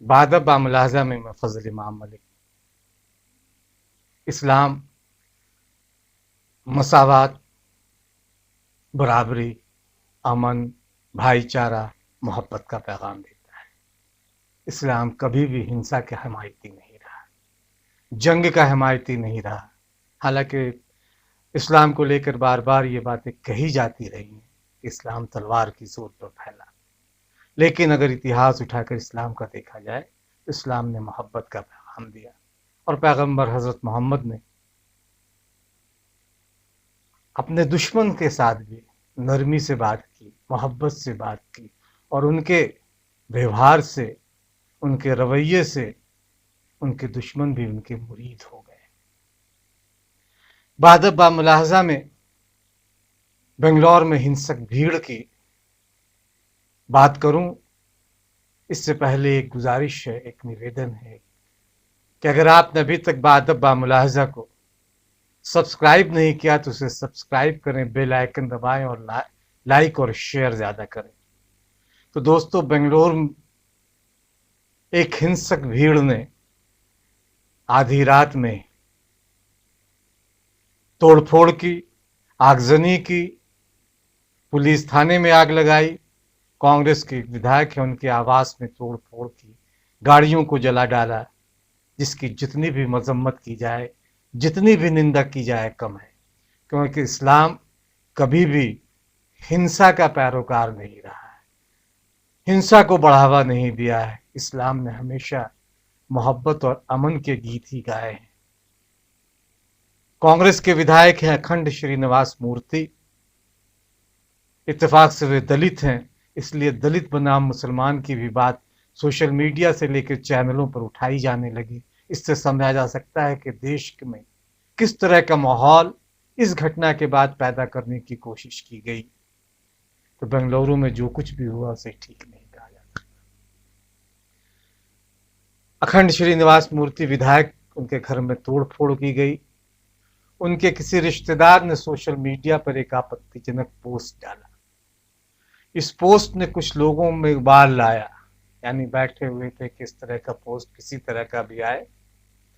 بادب با ملاحظہ میں فضل امام ملک، اسلام مساوات، برابری، امن، بھائی چارہ، محبت کا پیغام دیتا ہے۔ اسلام کبھی بھی ہنسا کے حمایتی نہیں رہا، جنگ کا حمایتی نہیں رہا، حالانکہ اسلام کو لے کر بار بار یہ باتیں کہی جاتی رہی ہیں کہ اسلام تلوار کی زور پر پھیلا، لیکن اگر اتہاس اٹھا کر اسلام کا دیکھا جائے تو اسلام نے محبت کا پیغام دیا، اور پیغمبر حضرت محمد نے اپنے دشمن کے ساتھ بھی نرمی سے بات کی، محبت سے بات کی، اور ان کے ویوہار سے، ان کے رویے سے ان کے دشمن بھی ان کے مرید ہو گئے۔ بعد با ملاحظہ میں بنگلور میں ہنسک بھیڑ کی بات کروں اس سے پہلے ایک گزارش ہے، ایک نویدن ہے کہ اگر آپ نے ابھی تک بادب با ملاحظہ کو سبسکرائب نہیں کیا تو اسے سبسکرائب کریں، بیل آئیکن دبائیں اور لائک اور شیئر زیادہ کریں۔ تو دوستو، بنگلور ایک ہنسک بھیڑ نے آدھی رات میں توڑ پھوڑ کی، آگزنی کی، پولیس تھانے میں آگ لگائی، کانگریس کے ودھائک ہیں ان کے آواس میں توڑ پھوڑ کی، گاڑیوں کو جلا ڈالا، جس کی جتنی بھی مذمت کی جائے، جتنی بھی نندا کی جائے کم ہے، کیونکہ اسلام کبھی بھی ہنسا کا پیروکار نہیں رہا ہے، ہنسا کو بڑھاوا نہیں دیا ہے۔ اسلام نے ہمیشہ محبت اور امن کے گیت ہی گائے ہیں۔ کانگریس کے ودھائک ہیں اکھنڈ شری نواس مورتی، اتفاق سے وہ دلت ہیں، اس لیے دلت بنام مسلمان کی بھی بات سوشل میڈیا سے لے کر چینلوں پر اٹھائی جانے لگی۔ اس سے سمجھا جا سکتا ہے کہ دیش میں کس طرح کا ماحول اس گھٹنا کے بعد پیدا کرنے کی کوشش کی گئی۔ تو بنگلورو میں جو کچھ بھی ہوا اسے ٹھیک نہیں کہا جاتا۔ اکھنڈ شری نواس مورتی ودھائک، ان کے گھر میں توڑ پھوڑ کی گئی۔ ان کے کسی رشتہ دار نے سوشل میڈیا پر ایک آپتی جنک پوسٹ ڈالا۔ اس پوسٹ نے کچھ لوگوں میں ابال لایا، یعنی بیٹھے ہوئے تھے کہ اس طرح کا پوسٹ کسی طرح کا بھی آئے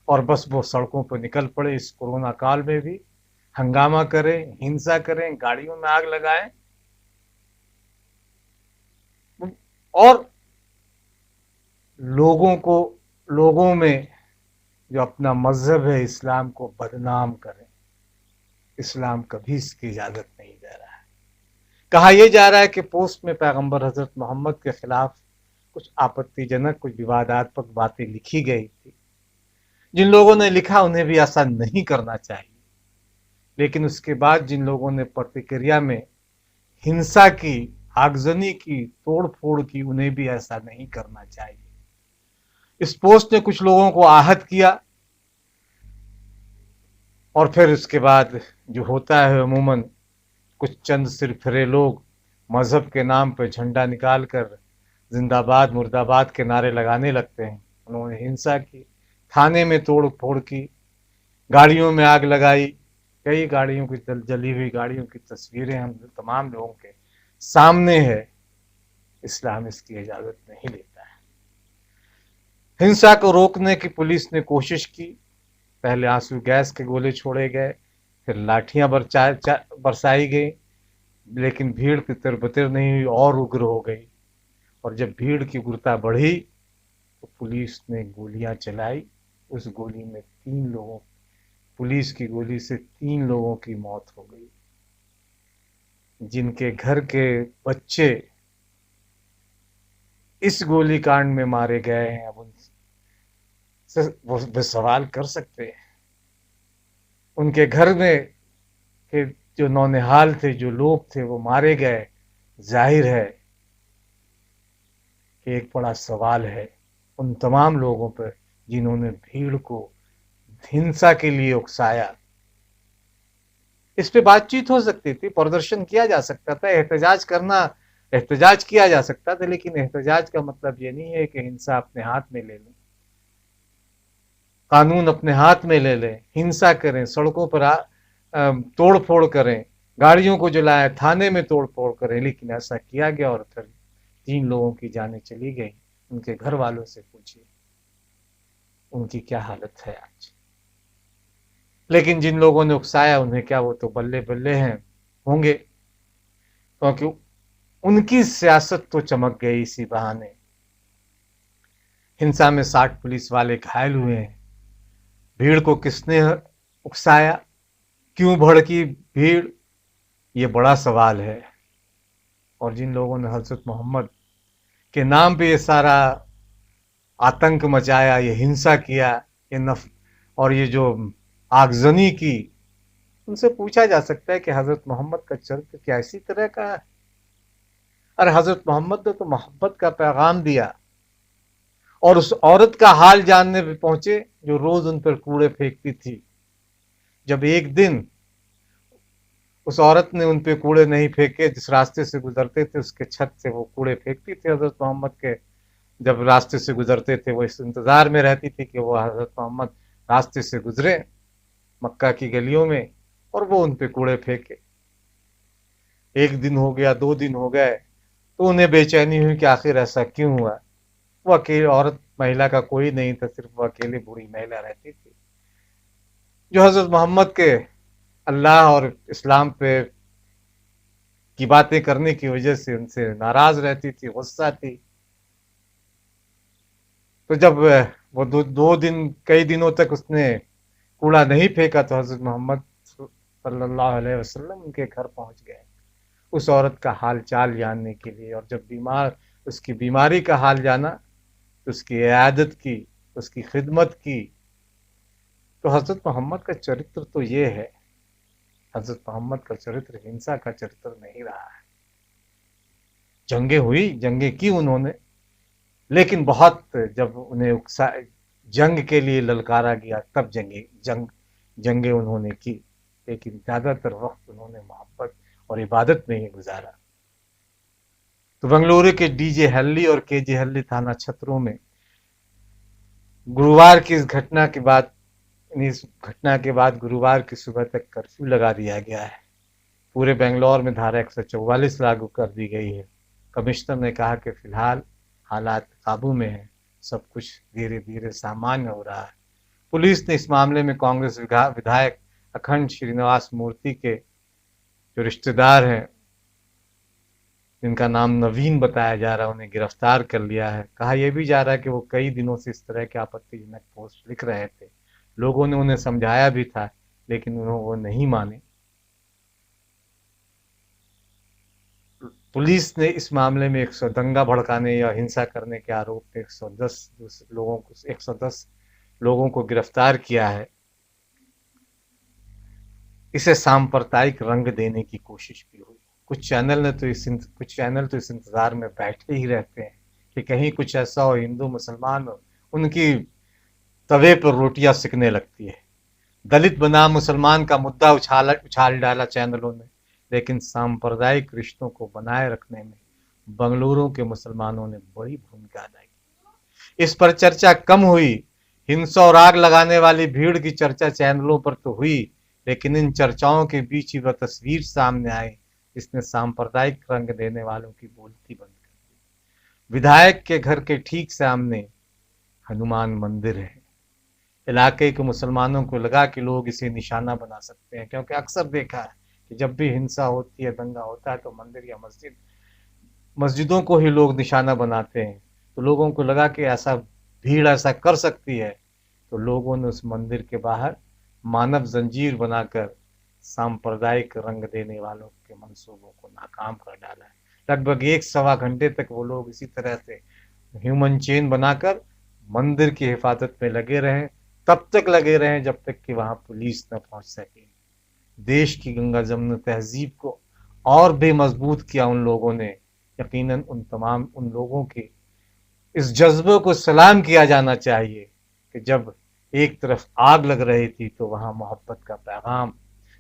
اور بس وہ سڑکوں پر نکل پڑے، اس کورونا کال میں بھی ہنگامہ کریں، ہنسا کریں، گاڑیوں میں آگ لگائیں، اور لوگوں میں جو اپنا مذہب ہے اسلام کو بدنام کریں۔ اسلام کبھی اس کی اجازت نہیں دے رہا ہے۔ کہا یہ جا رہا ہے کہ پوسٹ میں پیغمبر حضرت محمد کے خلاف کچھ آپتی جنک، کچھ وواداتمک باتیں لکھی گئی تھی۔ جن لوگوں نے لکھا انہیں بھی ایسا نہیں کرنا چاہیے، لیکن اس کے بعد جن لوگوں نے پرتکریا میں ہنسا کی، آگزنی کی، توڑ پھوڑ کی، انہیں بھی ایسا نہیں کرنا چاہیے۔ اس پوسٹ نے کچھ لوگوں کو آہت کیا، اور پھر اس کے بعد جو ہوتا ہے عموماً کچھ چند سرفرے لوگ مذہب کے نام پہ جھنڈا نکال کر زندہ باد مرد آباد کے نعرے لگانے لگتے ہیں۔ انہوں نے ہنسا کی، تھانے میں توڑ پھوڑ کی، گاڑیوں میں آگ لگائی، کئی گاڑیوں کی جلی ہوئی گاڑیوں کی تصویریں ہم تمام لوگوں کے سامنے ہے۔ اسلام اس کی اجازت نہیں لیتا ہے۔ ہنسا کو روکنے کی پولیس نے کوشش کی، پہلے آنسو گیس کے گولے چھوڑے گئے، پھر لاٹھیاں برسائی گئی، لیکن بھیڑ تتر بتر نہیں ہوئی اور اگر ہو گئی، اور جب بھیڑ کی اگرتا بڑھی تو پولیس نے گولیاں چلائی۔ اس گولی میں پولیس کی گولی سے 3 لوگوں کی موت ہو گئی، جن کے گھر کے بچے اس گولی کانڈ میں مارے گئے ہیں۔ اب ان سے وہ سوال کر سکتے ہیں، ان کے گھر میں کہ جو نونہال تھے، جو لوگ تھے، وہ مارے گئے۔ ظاہر ہے کہ ایک بڑا سوال ہے ان تمام لوگوں پر جنہوں نے بھیڑ کو ہنسا کے لیے اکسایا۔ اس پہ بات چیت ہو سکتی تھی، پردرشن کیا جا سکتا تھا، احتجاج کیا جا سکتا تھا، لیکن احتجاج کا مطلب یہ نہیں ہے کہ ہنسا اپنے ہاتھ میں لے لیں، قانون اپنے ہاتھ میں لے لیں، ہنسا کریں، سڑکوں پر توڑ پھوڑ کریں، گاڑیوں کو جلائیں، تھانے میں توڑ پھوڑ کریں۔ لیکن ایسا کیا گیا اور پھر 3 لوگوں کی جانیں چلی گئیں، ان کے گھر والوں سے پوچھیے ان کی کیا حالت ہے آج. لیکن جن لوگوں نے اکسایا انہیں کیا، وہ تو بلے بلے ہیں ہوں گے، کیونکہ ان کی سیاست تو چمک گئی اسی بہانے. ہنسا میں 60 پولیس والے گھائل ہوئے ہیں. بھیڑ کو کس نے اکسایا، کیوں بھڑکی بھیڑ، یہ بڑا سوال ہے. اور جن لوگوں نے حضرت محمد کے نام پہ یہ سارا آتنک مچایا، یہ ہنسا کیا، یہ اور یہ جو آگزنی کی، ان سے پوچھا جا سکتا ہے کہ حضرت محمد کا چرتر کیا اسی طرح کا ہے؟ اور حضرت محمد نے تو محبت کا پیغام دیا. اور اس عورت کا حال جاننے پہ پہنچے جو روز ان پر کوڑے پھینکتی تھی. جب ایک دن اس عورت نے ان پہ کوڑے نہیں پھینکے، جس راستے سے گزرتے تھے اس کے چھت سے وہ کوڑے پھینکتی تھی حضرت محمد کے. جب راستے سے گزرتے تھے وہ اس انتظار میں رہتی تھی کہ وہ حضرت محمد راستے سے گزرے مکہ کی گلیوں میں اور وہ ان پہ کوڑے پھینکے. ایک دن ہو گیا، 2 دن ہو گئے، تو انہیں بے چینی ہوئی کہ آخر ایسا کیوں ہوا. وہ اکیلی عورت، مہیلا کا کوئی نہیں تھا، صرف وہ اکیلی بوڑھی مہیلا رہتی تھی جو حضرت محمد کے اللہ اور اسلام پہ کی باتیں کرنے کی وجہ سے ان سے ناراض رہتی تھی، غصہ تھی. تو جب وہ کئی دنوں تک اس نے کوڑا نہیں پھینکا تو حضرت محمد صلی اللہ علیہ وسلم ان کے گھر پہنچ گئے اس عورت کا حال چال جاننے کے لیے. اور جب اس کی بیماری کا حال جانا، اس کی عیادت کی، اس کی خدمت کی. تو حضرت محمد کا چرتر تو یہ ہے. حضرت محمد کا چرتر ہنسا کا چرتر نہیں رہا ہے. جنگیں ہوئی، جنگیں کی انہوں نے، لیکن بہت جب انہیں جنگ کے لیے للکارا گیا تب جنگیں انہوں نے کی، لیکن زیادہ تر وقت انہوں نے محبت اور عبادت میں ہی گزارا. تو بنگلورو کے ڈی جے ہلی اور کے جے ہلی تھانہ چھتروں میں گرووار کی اس گھٹنا کے بعد گرووار کی صبح تک کرفیو لگا دیا گیا ہے. پورے بنگلور میں دھارا 144 لاگو کر دی گئی ہے. کمشنر نے کہا کہ فی الحال حالات قابو میں ہیں، سب کچھ دھیرے دھیرے سامانیہ ہو رہا ہے. پولیس نے اس معاملے میں کانگریس ودھائک اکھنڈ شرینواس مورتی کے جو رشتہ دار ہیں جن کا نام نوین بتایا جا رہا ہے انہیں گرفتار کر لیا ہے. کہا یہ بھی جا رہا ہے کہ وہ کئی دنوں سے اس طرح کے آپتی جنک پوسٹ لکھ رہے تھے. لوگوں نے انہیں سمجھایا بھی تھا لیکن وہ نہیں مانے. پولیس نے اس معاملے میں 110 دنگا بھڑکانے یا ہنسا کرنے کے آروپ میں 110 لوگوں کو گرفتار کیا ہے. اسے سامپردائک رنگ دینے کی کوشش بھی ہوئی. کچھ چینل تو اس انتظار میں بیٹھے ہی رہتے ہیں کہ کہیں کچھ ایسا ہو، ہندو مسلمان ہو، ان کی توے پر روٹیاں سکنے لگتی ہے. دلت بنام مسلمان کا مدعا اچھال ڈالا چینلوں نے، لیکن سامپردائک رشتوں کو بنائے رکھنے میں بنگلورو کے مسلمانوں نے بڑی بھومکا ادا کی. اس پر چرچا کم ہوئی. ہنسا اور آگ لگانے والی بھیڑ کی چرچا چینلوں پر تو ہوئی، لیکن ان چرچاؤں کے بیچ ہی وہ تصویر سامنے آئی جس نے سامپردائک رنگ دینے والوں کی بولتی بند کر دی. ودھائک کے گھر کے ٹھیک سامنے ہنومان مندر ہے. علاقے کے مسلمانوں کو لگا کہ لوگ اسے نشانہ بنا سکتے ہیں، کیونکہ اکثر دیکھا ہے کہ جب بھی ہنسا ہوتی ہے، دنگا ہوتا ہے تو مندر یا مسجدوں کو ہی لوگ نشانہ بناتے ہیں. تو لوگوں کو لگا کہ بھیڑ ایسا کر سکتی ہے، تو لوگوں نے اس مندر کے باہر مانو زنجیر بنا کر سامپردائک رنگ دینے والوں کے منصوبوں کو ناکام کر ڈالا ہے. لگ بھگ 1-1.25 گھنٹے تک وہ لوگ اسی طرح سے ہیومن چین بنا کر مندر کی حفاظت میں لگے رہے، تب تک لگے رہے جب تک کہ وہاں پولیس نہ پہنچ سکے. دیش کی گنگا جمنا تہذیب کو اور بھی مضبوط کیا ان لوگوں نے. یقیناً ان لوگوں کے اس جذبے کو سلام کیا جانا چاہیے کہ جب ایک طرف آگ لگ رہی تھی تو وہاں محبت کا پیغام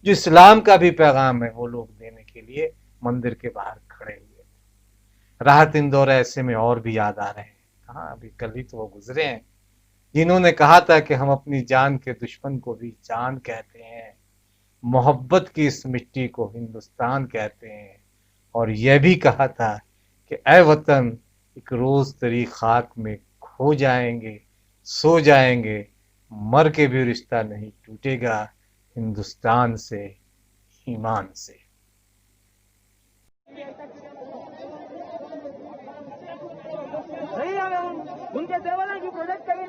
جو اسلام کا بھی پیغام ہے وہ لوگ دینے کے لیے مندر کے باہر کھڑے ہوئے تھے. راحت اندور ایسے میں اور بھی یاد آ رہے ہیں. کہاں ابھی کل ہی تو وہ گزرے ہیں جنہوں نے کہا تھا کہ ہم اپنی جان کے دشمن کو بھی جان کہتے ہیں، محبت کی اس مٹی کو ہندوستان کہتے ہیں، اور یہ بھی کہا تھا کہ اے وطن ایک روز تیری خاک میں کھو جائیں گے، سو جائیں گے، مر کے بھی رشتہ نہیں ٹوٹے گا ہندوستان سے، ایمان سے۔ ان کے دیوالا کی پروجیکٹ کریے